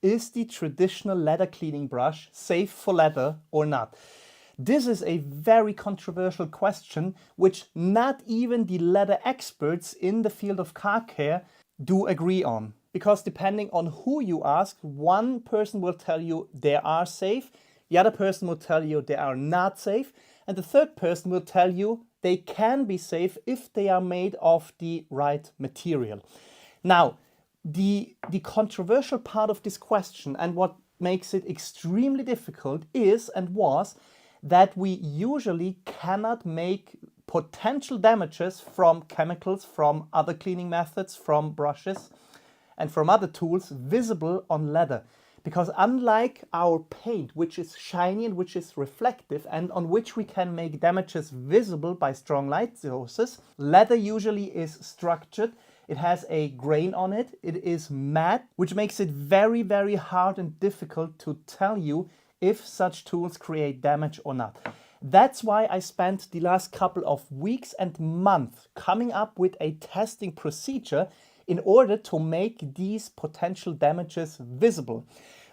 is the traditional leather cleaning brush safe for leather or not? This is a very controversial question which not even the leather experts in the field of car care do agree on. Because depending on who you ask, one person will tell you they are safe, the other person will tell you they are not safe, and the third person will tell you they can be safe if they are made of the right material. Now, the controversial part of this question and what makes it extremely difficult is and was that we usually cannot make potential damages from chemicals, from other cleaning methods, from brushes and from other tools visible on leather. Because unlike our paint, which is shiny and which is reflective and on which we can make damages visible by strong light sources, leather usually is structured. It has a grain on it. It is matte, which makes it very, very hard and difficult to tell you if such tools create damage or not. That's why I spent the last couple of weeks and months coming up with a testing procedure in order to make these potential damages visible.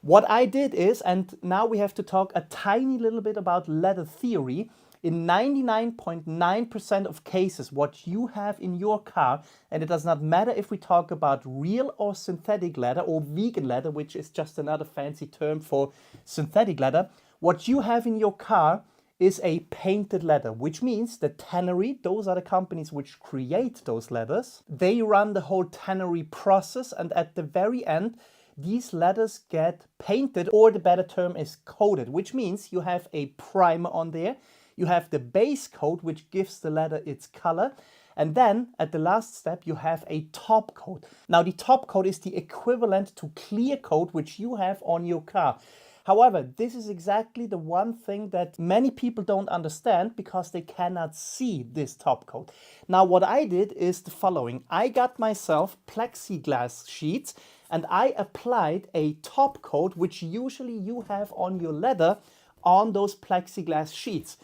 What I did is, and now we have to talk a tiny little bit about leather theory, in 99.9% of cases, what you have in your car, and it does not matter if we talk about real or synthetic leather or vegan leather, which is just another fancy term for synthetic leather, what you have in your car is a painted leather, which means the tannery, those are the companies which create those leathers, they run the whole tannery process, and at the very end, these leathers get painted, or the better term is coated, which means you have a primer on there. You have the base coat, which gives the leather its color. And then at the last step, you have a top coat. Now, the top coat is the equivalent to clear coat, which you have on your car. However, this is exactly the one thing that many people don't understand because they cannot see this top coat. Now, what I did is the following. I got myself plexiglass sheets and I applied a top coat, which usually you have on your leather, on those plexiglass sheets.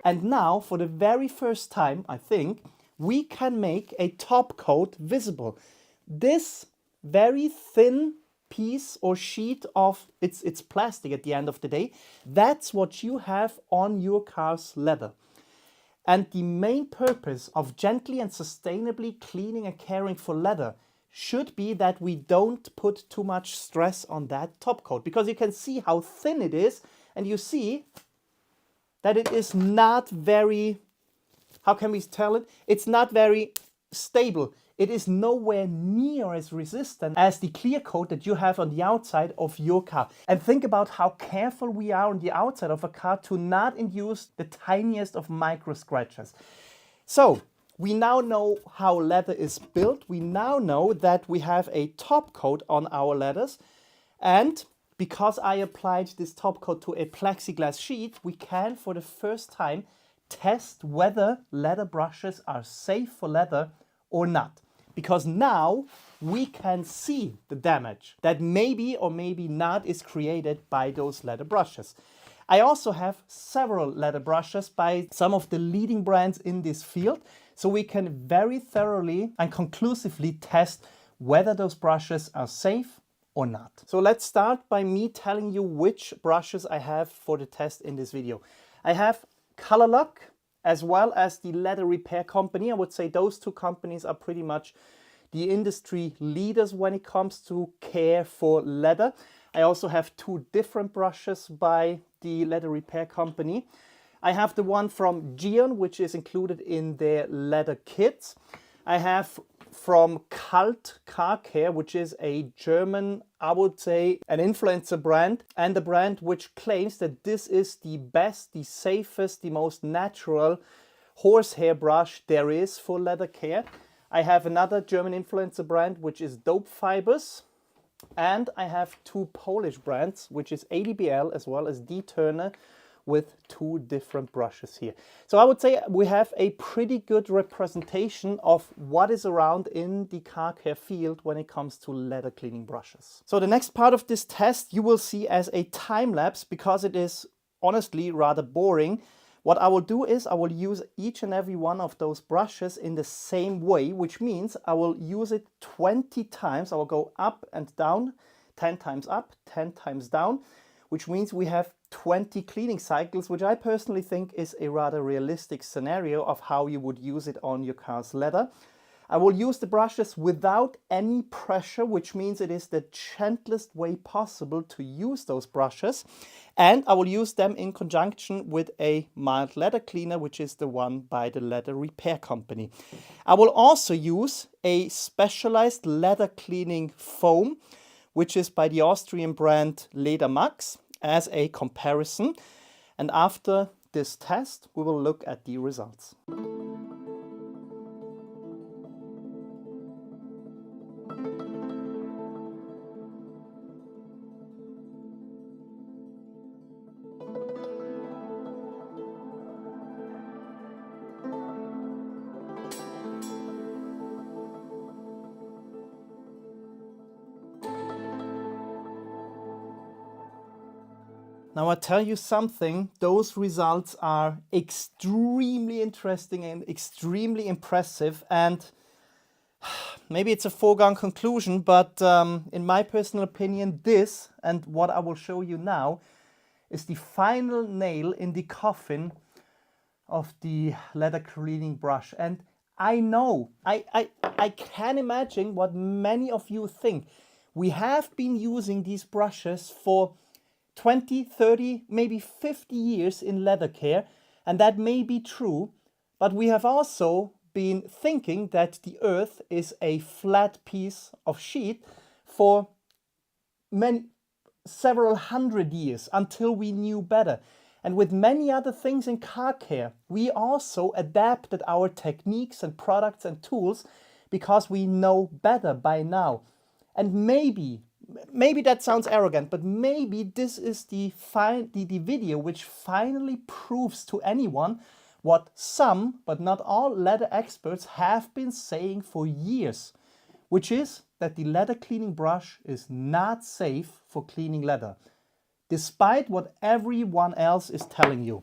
And now, for the very first time, I think, we can make a top coat visible. This very thin piece or sheet of, it's plastic at the end of the day, that's what you have on your car's leather. And the main purpose of gently and sustainably cleaning and caring for leather should be that we don't put too much stress on that top coat, because you can see how thin it is, and you see that it is not very, how can we tell it? It's not very stable. It is nowhere near as resistant as the clear coat that you have on the outside of your car. And think about how careful we are on the outside of a car to not induce the tiniest of micro scratches. So we now know how leather is built. We now know that we have a top coat on our leathers, and because I applied this top coat to a plexiglass sheet, we can, for the first time, test whether leather brushes are safe for leather or not. Because now we can see the damage that maybe or maybe not is created by those leather brushes. I also have several leather brushes by some of the leading brands in this field, so we can very thoroughly and conclusively test whether those brushes are safe or not. So let's start by me telling you which brushes I have for the test in this video. I have Colourlock as well as the Leather Repair Company. I would say those two companies are pretty much the industry leaders when it comes to care for leather. I also have two different brushes by the Leather Repair Company. I have the one from Gyeon, which is included in their leather kits. I have from Cult Car Care, which is a German, I would say, an influencer brand, and a brand which claims that this is the best, the safest, the most natural horsehair brush there is for leather care. I have another German influencer brand, which is Dope Fibers. And I have two Polish brands, which is ADBL as well as D-Turner, with two different brushes here. So I would say we have a pretty good representation of what is around in the car care field when it comes to leather cleaning brushes. So the next part of this test you will see as a time lapse, because it is honestly rather boring. What I will do is I will use each and every one of those brushes in the same way, which means I will use it 20 times. I will go up and down, 10 times up, 10 times down, which means we have 20 cleaning cycles, which I personally think is a rather realistic scenario of how you would use it on your car's leather. I will use the brushes without any pressure, which means it is the gentlest way possible to use those brushes. And I will use them in conjunction with a mild leather cleaner, which is the one by the Leather Repair Company. I will also use a specialized leather cleaning foam, which is by the Austrian brand Ledermax, as a comparison. And after this test, we will look at the results. Now I tell you something, those results are extremely interesting and extremely impressive, and maybe it's a foregone conclusion, but in my personal opinion, this and what I will show you now is the final nail in the coffin of the leather cleaning brush. And I know, I can imagine what many of you think. We have been using these brushes for 20, 30, maybe 50 years in leather care, and that may be true, but we have also been thinking that the earth is a flat piece of sheet for several hundred years until we knew better. And with many other things in car care, we also adapted our techniques and products and tools because we know better by now. And maybe that sounds arrogant, but maybe this is the video which finally proves to anyone what some, but not all, leather experts have been saying for years, which is that the leather cleaning brush is not safe for cleaning leather, despite what everyone else is telling you.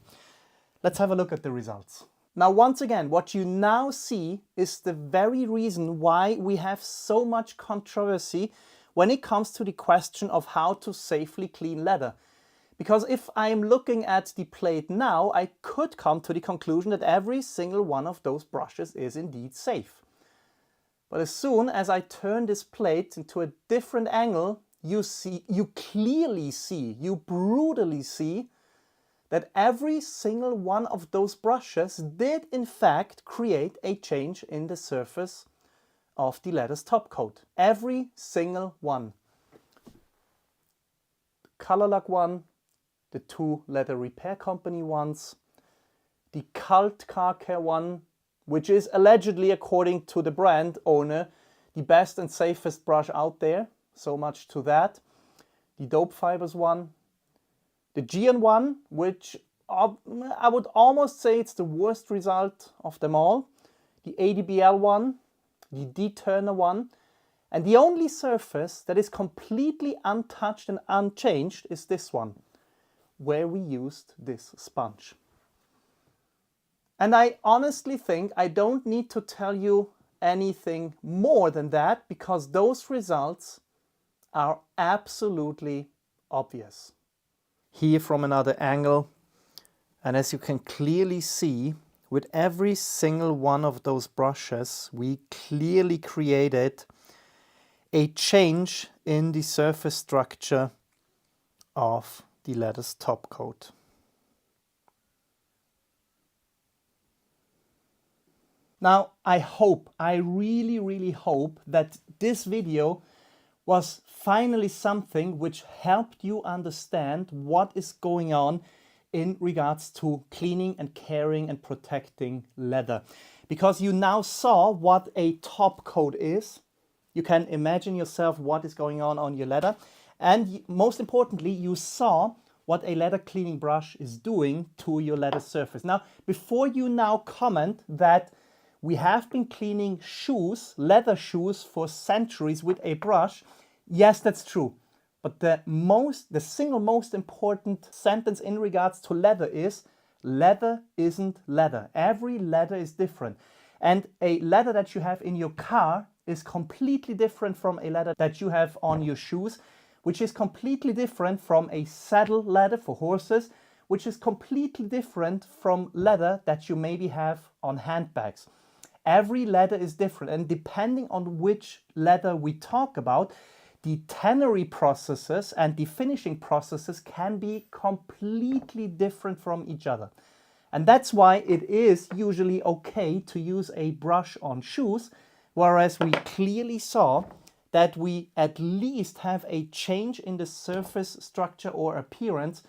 Let's have a look at the results. Now, once again, what you now see is the very reason why we have so much controversy when it comes to the question of how to safely clean leather. Because if I'm looking at the plate now, I could come to the conclusion that every single one of those brushes is indeed safe. But as soon as I turn this plate into a different angle, you clearly see, you brutally see that every single one of those brushes did in fact create a change in the surface of the leather's top coat. Every single one. The Colourlock one, the two Leather Repair Company ones, the Cult Car Care one, which is allegedly, according to the brand owner, the best and safest brush out there. So much to that. The Dope Fibers one, the Gyeon one, which I would almost say it's the worst result of them all, the ADBL one, the D-Turner one, and the only surface that is completely untouched and unchanged is this one, where we used this sponge. And I honestly think I don't need to tell you anything more than that, because those results are absolutely obvious. Here from another angle, and as you can clearly see, with every single one of those brushes, we clearly created a change in the surface structure of the leather's top coat. Now, I really hope that this video was finally something which helped you understand what is going on in regards to cleaning and caring and protecting leather. Because you now saw what a top coat is. You can imagine yourself what is going on your leather. And most importantly, you saw what a leather cleaning brush is doing to your leather surface. Now, before you now comment that we have been cleaning shoes, leather shoes, for centuries with a brush, yes, that's true. But the single most important sentence in regards to leather is, leather isn't leather. Every leather is different. And a leather that you have in your car is completely different from a leather that you have on your shoes, which is completely different from a saddle leather for horses, which is completely different from leather that you maybe have on handbags. Every leather is different, and depending on which leather we talk about, the tannery processes and the finishing processes can be completely different from each other. And that's why it is usually okay to use a brush on shoes, whereas we clearly saw that we at least have a change in the surface structure or appearance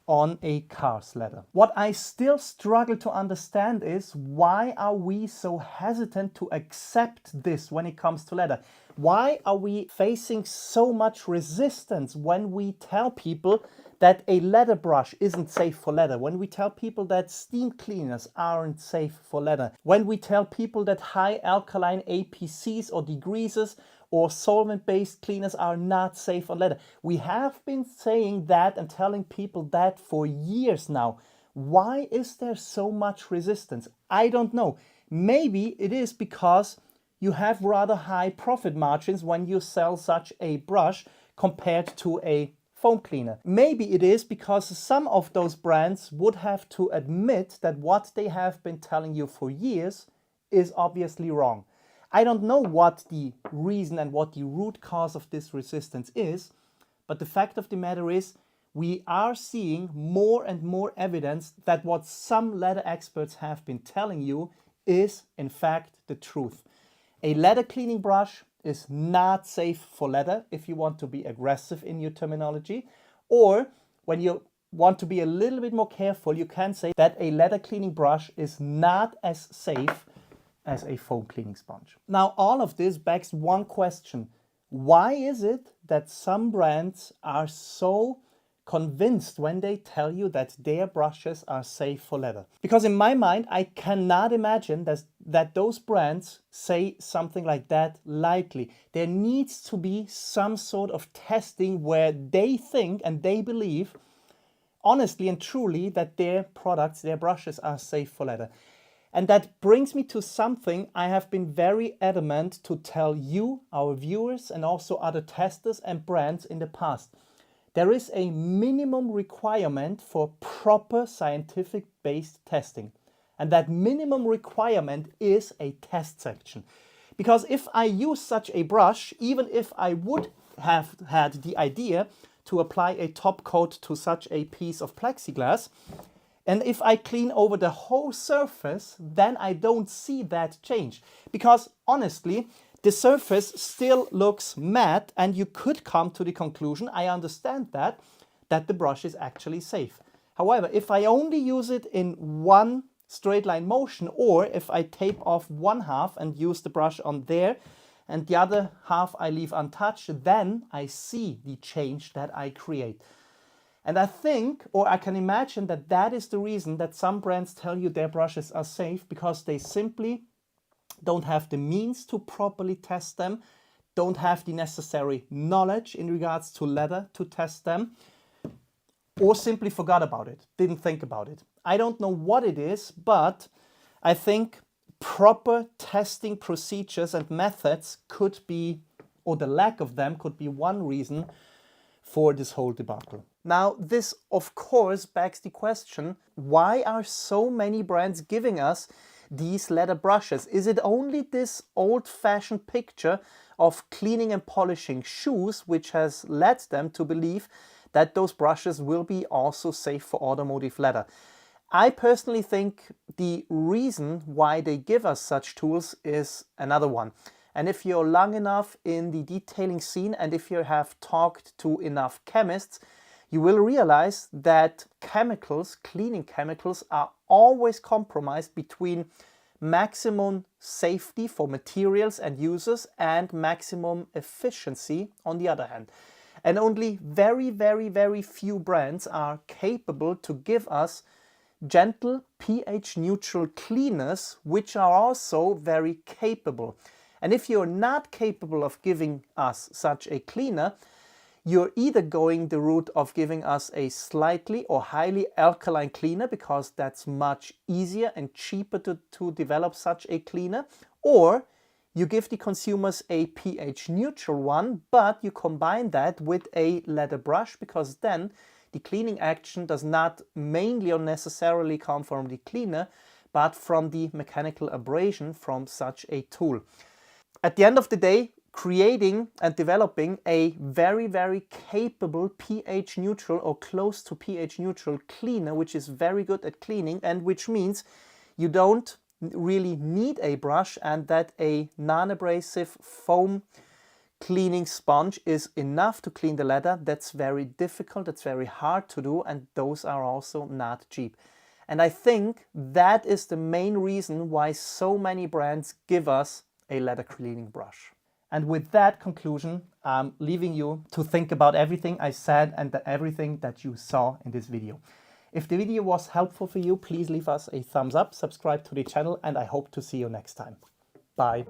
on a car's leather. What I still struggle to understand is, why are we so hesitant to accept this when it comes to leather? Why are we facing so much resistance when we tell people that a leather brush isn't safe for leather, when we tell people that steam cleaners aren't safe for leather, when we tell people that high alkaline APCs or degreasers or solvent-based cleaners are not safe on leather? We have been saying that and telling people that for years now. Why is there so much resistance? I don't know. Maybe it is because you have rather high profit margins when you sell such a brush compared to a foam cleaner. Maybe it is because some of those brands would have to admit that what they have been telling you for years is obviously wrong. I don't know what the reason and what the root cause of this resistance is, but the fact of the matter is, we are seeing more and more evidence that what some leather experts have been telling you is in fact the truth. A leather cleaning brush is not safe for leather if you want to be aggressive in your terminology, or when you want to be a little bit more careful, you can say that a leather cleaning brush is not as safe as a foam cleaning sponge. Now, all of this begs one question. Why is it that some brands are so convinced when they tell you that their brushes are safe for leather? Because in my mind, I cannot imagine that those brands say something like that lightly. There needs to be some sort of testing where they think and they believe, honestly and truly, that their products, their brushes are safe for leather. And that brings me to something I have been very adamant to tell you, our viewers, and also other testers and brands in the past. There is a minimum requirement for proper scientific-based testing. And that minimum requirement is a test section. Because if I use such a brush, even if I would have had the idea to apply a top coat to such a piece of plexiglass, and if I clean over the whole surface, then I don't see that change. Because honestly, the surface still looks matte, and you could come to the conclusion, I understand that the brush is actually safe. However, if I only use it in one straight line motion, or if I tape off one half and use the brush on there, and the other half I leave untouched, then I see the change that I create. And I think, or I can imagine, that that is the reason that some brands tell you their brushes are safe, because they simply don't have the means to properly test them, don't have the necessary knowledge in regards to leather to test them, or simply forgot about it, didn't think about it. I don't know what it is, but I think proper testing procedures and methods could be, or the lack of them could be, one reason for this whole debacle. Now, this of course begs the question, why are so many brands giving us these leather brushes? Is it only this old-fashioned picture of cleaning and polishing shoes which has led them to believe that those brushes will be also safe for automotive leather? I personally think the reason why they give us such tools is another one. And if you're long enough in the detailing scene and if you have talked to enough chemists, you will realize that chemicals, cleaning chemicals, are always compromised between maximum safety for materials and users and maximum efficiency on the other hand. And only very, very, very few brands are capable to give us gentle pH neutral cleaners, which are also very capable. And if you're not capable of giving us such a cleaner, you're either going the route of giving us a slightly or highly alkaline cleaner, because that's much easier and cheaper to develop such a cleaner, or you give the consumers a pH neutral one, but you combine that with a leather brush, because then the cleaning action does not mainly or necessarily come from the cleaner, but from the mechanical abrasion from such a tool. At the end of the day, creating and developing a very, very capable pH neutral or close to pH neutral cleaner, which is very good at cleaning, and which means you don't really need a brush and that a non-abrasive foam cleaning sponge is enough to clean the leather. That's very difficult, that's very hard to do, and those are also not cheap. And I think that is the main reason why so many brands give us a leather cleaning brush. And with that conclusion, I'm leaving you to think about everything I said and everything that you saw in this video. If the video was helpful for you, please leave us a thumbs up, subscribe to the channel, and I hope to see you next time. Bye.